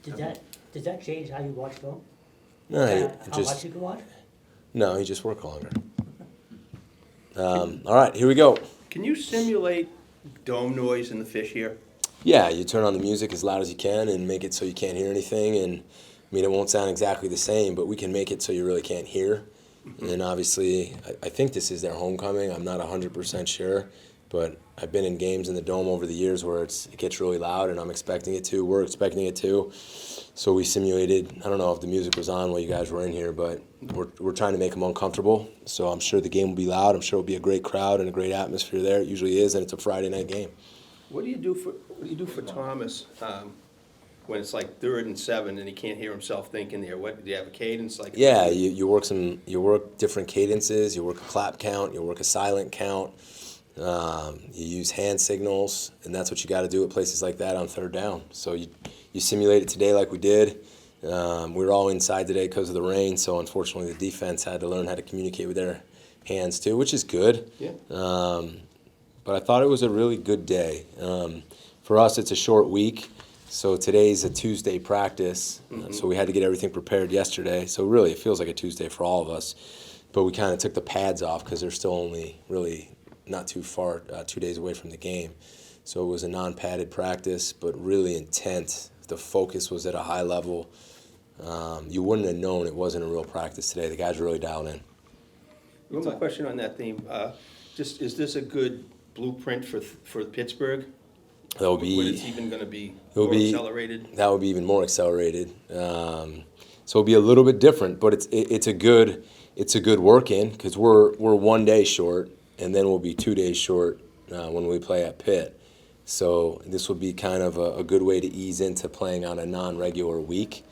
Does that change how you watch film? No, How much you can watch? No, he just work longer. All right, here we go. Can you simulate dome noise in the fish here? Yeah, you turn on the music as loud as you can and make it so you can't hear anything. And I mean, it won't sound exactly the same, but we can make it so you really can't hear. And obviously, I think this is their homecoming. I'm not 100% sure, but I've been in games in the dome over the years where it gets really loud, and I'm expecting it to. We're expecting it to. So we simulated. I don't know if the music was on while you guys were in here, but we're trying to make them uncomfortable. So I'm sure the game will be loud. I'm sure it'll be a great crowd and a great atmosphere there. It usually is, and it's a Friday night game. What do you do for Thomas when it's like 3rd and 7 and he can't hear himself thinking there? What do you have a cadence like? Yeah, you work different cadences. You work a clap count. You work a silent count. You use hand signals, and that's what you got to do at places like that on 3rd down. So you simulate it today like we did. We were all inside today because of the rain, so unfortunately the defense had to learn how to communicate with their hands too, which is good. Yeah. But I thought it was a really good day. For us, it's a short week, so today's a Tuesday practice, so we had to get everything prepared yesterday. So really, it feels like a Tuesday for all of us. But we kind of took the pads off because they're still only really not too far, 2 days away from the game. So it was a non-padded practice, but really intense. The focus was at a high level. You wouldn't have known it wasn't a real practice today. The guys were really dialed in. One more question on that theme. Is this a good blueprint for Pittsburgh? That'll be. When it's even going to be more accelerated? That would be even more accelerated. So it'll be a little bit different, but it's a good work in because we're 1 day short, and then we'll be 2 days short when we play at Pitt. So this will be kind of a good way to ease into playing on a non-regular week.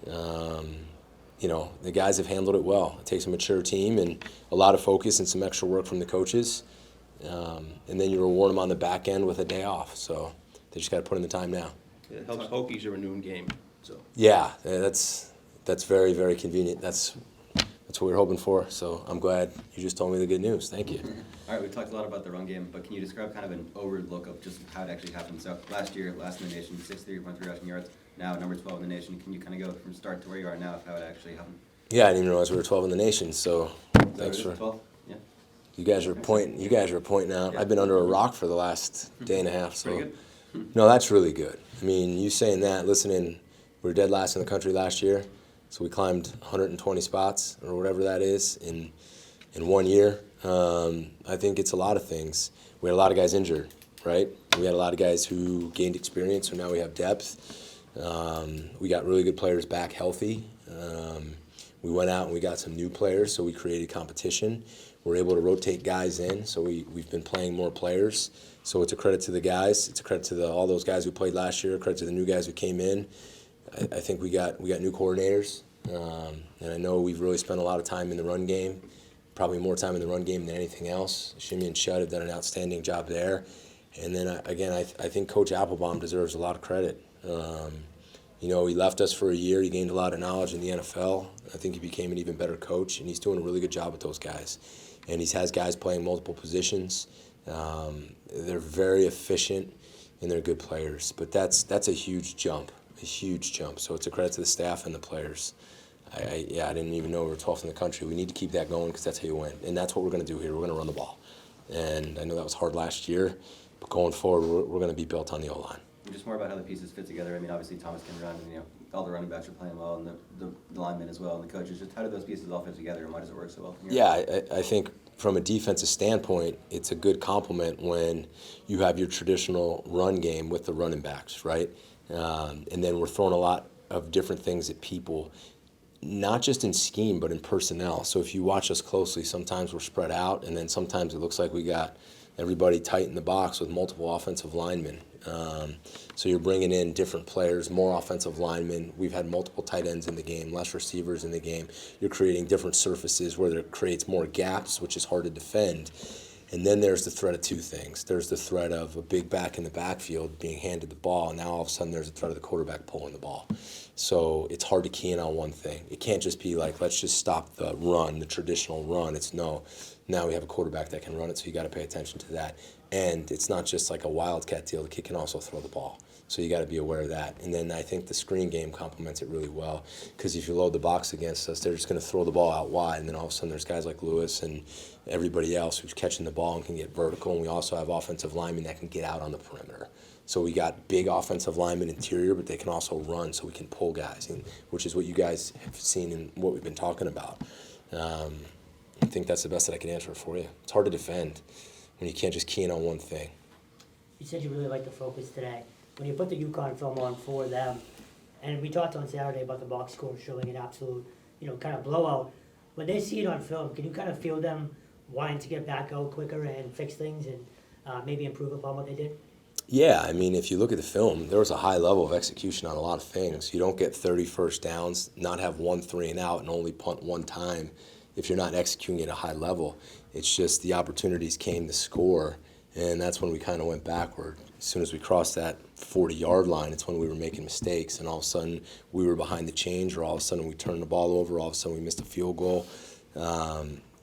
The guys have handled it well. It takes a mature team and a lot of focus and some extra work from the coaches. And then you reward them on the back end with a day off. So they just got to put in the time now. It helps Hokies are a noon game. So yeah, that's very, very convenient. That's what we were hoping for. So I'm glad you just told me the good news. Thank you. All right, we talked a lot about the run game, but can you describe kind of an overlook of just how it actually happened? So last year, last in the nation, 6.3 rushing yards. Now number 12 in the nation. Can you kind of go from start to where you are now of how it actually happened? Yeah, I didn't even realize we were 12 in the nation. So thanks for 12? Yeah. You guys are pointing out. Yeah. I've been under a rock for the last day and a half. So Pretty good. no, that's really good. I mean, you saying that, listening, we were dead last in the country last year. So we climbed 120 spots or whatever that is in 1 year. I think it's a lot of things. We had a lot of guys injured, right? We had a lot of guys who gained experience, so now we have depth. We got really good players back healthy. We went out and we got some new players, so we created competition. We're able to rotate guys in, so we've been playing more players. So it's a credit to the guys. It's a credit to all those guys who played last year, a credit to the new guys who came in. I think we got new coordinators, and I know we've really spent a lot of time in the run game, probably more time in the run game than anything else. Shimmy and Shud have done an outstanding job there. And then, I think Coach Applebaum deserves a lot of credit. He left us for a year. He gained a lot of knowledge in the NFL. I think he became an even better coach, and he's doing a really good job with those guys. And he has guys playing multiple positions. They're very efficient, and they're good players. But that's a huge jump. So it's a credit to the staff and the players. I didn't even know we were 12th in the country. We need to keep that going because that's how you win. And that's what we're going to do here. We're going to run the ball. And I know that was hard last year, but going forward, we're going to be built on the O-line. Just more about how the pieces fit together. I mean, obviously Thomas can run, and all the running backs are playing well, and the linemen as well, and the coaches. Just how do those pieces all fit together, and why does it work so well? Yeah, I think from a defensive standpoint, it's a good complement when you have your traditional run game with the running backs, right? And then we're throwing a lot of different things at people, not just in scheme, but in personnel. So if you watch us closely, sometimes we're spread out, and then sometimes it looks like we got everybody tight in the box with multiple offensive linemen. So you're bringing in different players, more offensive linemen. We've had multiple tight ends in the game, less receivers in the game. You're creating different surfaces where it creates more gaps, which is hard to defend. And then there's the threat of two things. There's the threat of a big back in the backfield being handed the ball, and now all of a sudden there's a threat of the quarterback pulling the ball. So it's hard to key in on one thing. It can't just be like, let's just stop the run, the traditional run. It's no, now we have a quarterback that can run it, so you got to pay attention to that. And it's not just like a wildcat deal. The kid can also throw the ball. So you got to be aware of that. And then I think the screen game complements it really well, because if you load the box against us, they're just going to throw the ball out wide, and then all of a sudden there's guys like Lewis and everybody else who's catching the ball and can get vertical, and we also have offensive linemen that can get out on the perimeter. So we got big offensive linemen interior, but they can also run, so we can pull guys, which is what you guys have seen in what we've been talking about. I think that's the best that I can answer for you. It's hard to defend when you can't just key in on one thing. You said you really liked the focus today. When you put the UConn film on for them, and we talked on Saturday about the box score showing an absolute, kind of blowout. When they see it on film, can you kind of feel them wanting to get back out quicker and fix things and maybe improve upon what they did? Yeah, I mean, if you look at the film, there was a high level of execution on a lot of things. You don't get 30 first downs, not have 1 3 and out, and only punt one time if you're not executing at a high level. It's just the opportunities came to score, and that's when we kind of went backward. As soon as we crossed that 40-yard line, it's when we were making mistakes, and all of a sudden we were behind the change, or all of a sudden we turned the ball over, all of a sudden we missed a field goal.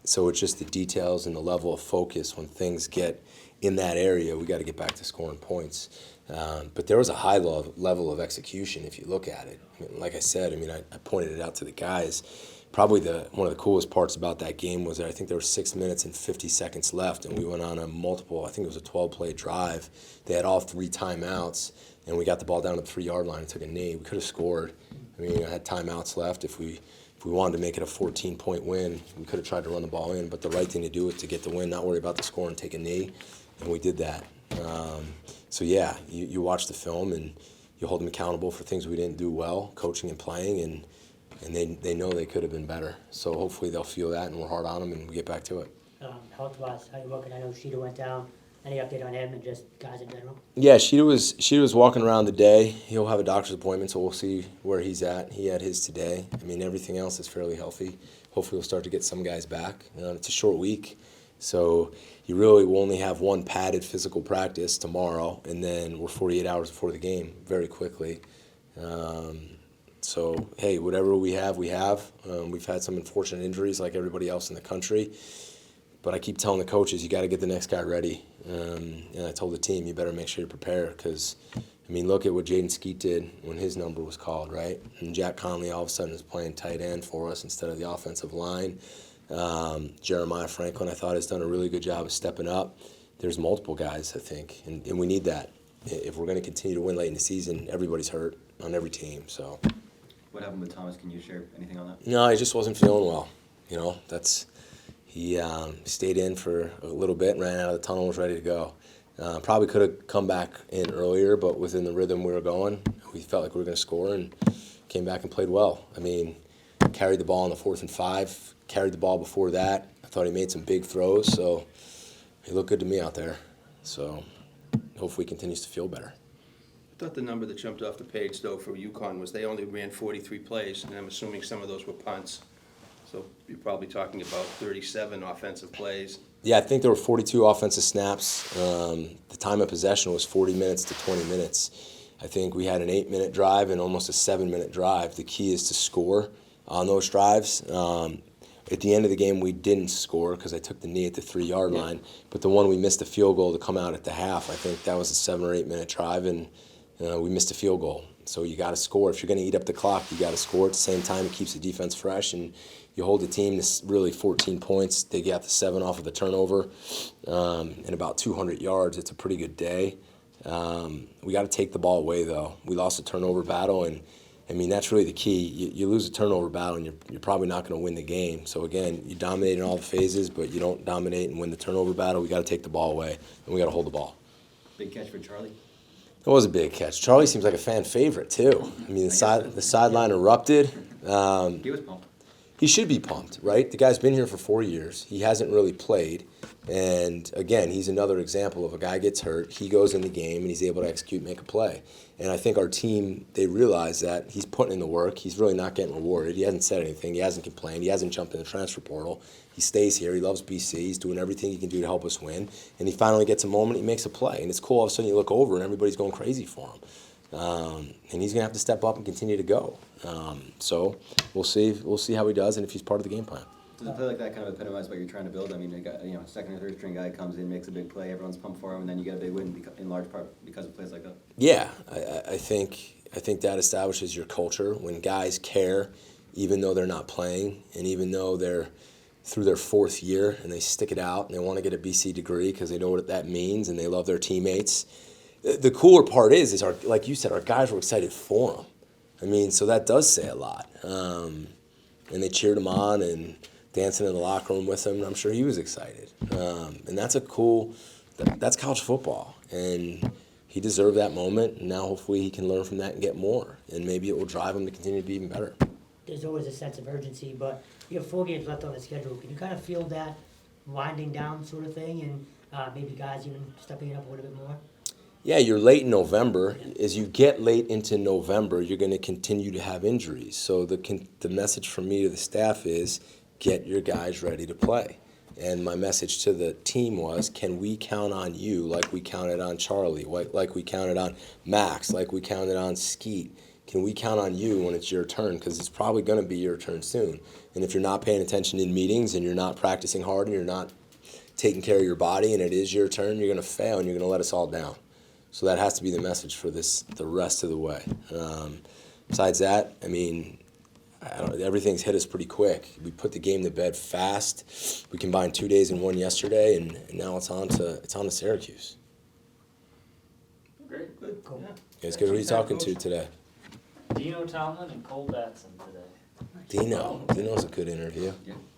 So it's just the details and the level of focus. When things get in that area, we got to get back to scoring points. But there was a high level of execution if you look at it. I mean, like I said, I pointed it out to the guys. Probably one of the coolest parts about that game was that I think there were 6 minutes and 50 seconds left, and we went on a multiple, I think it was a 12-play drive. They had all 3 timeouts, and we got the ball down to the 3-yard line and took a knee. We could have scored. I had timeouts left. If we wanted to make it a 14-point win, we could have tried to run the ball in, but the right thing to do was to get the win, not worry about the score, and take a knee, and we did that. So yeah, you watch the film, and you hold them accountable for things we didn't do well, coaching and playing, and they know they could have been better. So hopefully they'll feel that, and we're hard on them, and we get back to it. Health-wise, how you looking? I know Sheeta went down. Any update on him and just guys in general? Yeah, Sheeta was walking around today. He'll have a doctor's appointment, so we'll see where he's at. He had his today. Everything else is fairly healthy. Hopefully we'll start to get some guys back. It's a short week, so you really will only have one padded physical practice tomorrow, and then we're 48 hours before the game very quickly. So, hey, whatever we have, we have. We've had some unfortunate injuries like everybody else in the country. But I keep telling the coaches, you got to get the next guy ready. And I told the team, you better make sure you prepare, because, look at what Jaden Skeet did when his number was called, right? And Jack Conley all of a sudden is playing tight end for us instead of the offensive line. Jeremiah Franklin, I thought, has done a really good job of stepping up. There's multiple guys, I think, and we need that. If we're going to continue to win late in the season, everybody's hurt on every team. So, what happened with Thomas? Can you share anything on that? No, he just wasn't feeling well. He stayed in for a little bit, ran out of the tunnel, was ready to go. Probably could have come back in earlier, but within the rhythm we were going, we felt like we were going to score, and came back and played well. Carried the ball on the 4th and 5, carried the ball before that. I thought he made some big throws, so he looked good to me out there. So hopefully he continues to feel better. I thought the number that jumped off the page, though, for UConn was they only ran 43 plays, and I'm assuming some of those were punts. So you're probably talking about 37 offensive plays. Yeah, I think there were 42 offensive snaps. The time of possession was 40 minutes to 20 minutes. I think we had an 8-minute drive and almost a 7-minute drive. The key is to score on those drives. At the end of the game, we didn't score because I took the knee at the 3-yard line. But the one we missed a field goal to come out at the half, I think that was a 7 or 8-minute drive, and we missed a field goal. So you got to score. If you're going to eat up the clock, you got to score. At the same time, it keeps the defense fresh, and you hold the team to really 14 points. They got the 7 off of the turnover and about 200 yards. It's a pretty good day. We got to take the ball away, though. We lost a turnover battle, and that's really the key. You lose a turnover battle, and you're probably not going to win the game. So again, you dominate in all the phases, but you don't dominate and win the turnover battle. We got to take the ball away, and we got to hold the ball. Big catch for Charlie. It was a big catch. Charlie seems like a fan favorite too. The sideline erupted. He was pumped. He should be pumped, right? The guy's been here for 4 years. He hasn't really played. And again, he's another example of a guy gets hurt, he goes in the game, and he's able to execute, make a play. And I think our team, they realize that he's putting in the work. He's really not getting rewarded. He hasn't said anything. He hasn't complained. He hasn't jumped in the transfer portal. He stays here. He loves BC. He's doing everything he can do to help us win. And he finally gets a moment. He makes a play. And it's cool. All of a sudden you look over and everybody's going crazy for him. And he's going to have to step up and continue to go. So we'll see how he does and if he's part of the game plan. Does a play like that kind of epitomize what you're trying to build? I mean, you got, a second or third string guy comes in, makes a big play, everyone's pumped for him, and then you get a big win in large part because of plays like that. Yeah, I think that establishes your culture when guys care, even though they're not playing, and even though they're through their fourth year and they stick it out and they want to get a BC degree because they know what that means and they love their teammates. The cooler part is our, like you said, our guys were excited for him. I mean, so that does say a lot. And they cheered him on and dancing in the locker room with him, and I'm sure he was excited. And that's that's college football. And he deserved that moment, and now hopefully he can learn from that and get more. And maybe it will drive him to continue to be even better. There's always a sense of urgency, but you have 4 games left on the schedule. Can you kind of feel that winding down sort of thing, and maybe guys even stepping it up a little bit more? Yeah, you're late in November. As you get late into November, you're going to continue to have injuries. So the message from me to the staff is get your guys ready to play. And my message to the team was, can we count on you like we counted on Charlie, like we counted on Max, like we counted on Skeet? Can we count on you when it's your turn? Because it's probably going to be your turn soon. And if you're not paying attention in meetings and you're not practicing hard and you're not taking care of your body and it is your turn, you're going to fail and you're going to let us all down. So that has to be the message for the rest of the way. Besides that, I mean, everything's hit us pretty quick. We put the game to bed fast. We combined 2 days in one yesterday, and now it's on to Syracuse. Great. Good. Cool. Yeah. Guys, good. Who are you talking to today? Dino Tomlin and Cole Batson today. Dino's a good interview. Yeah.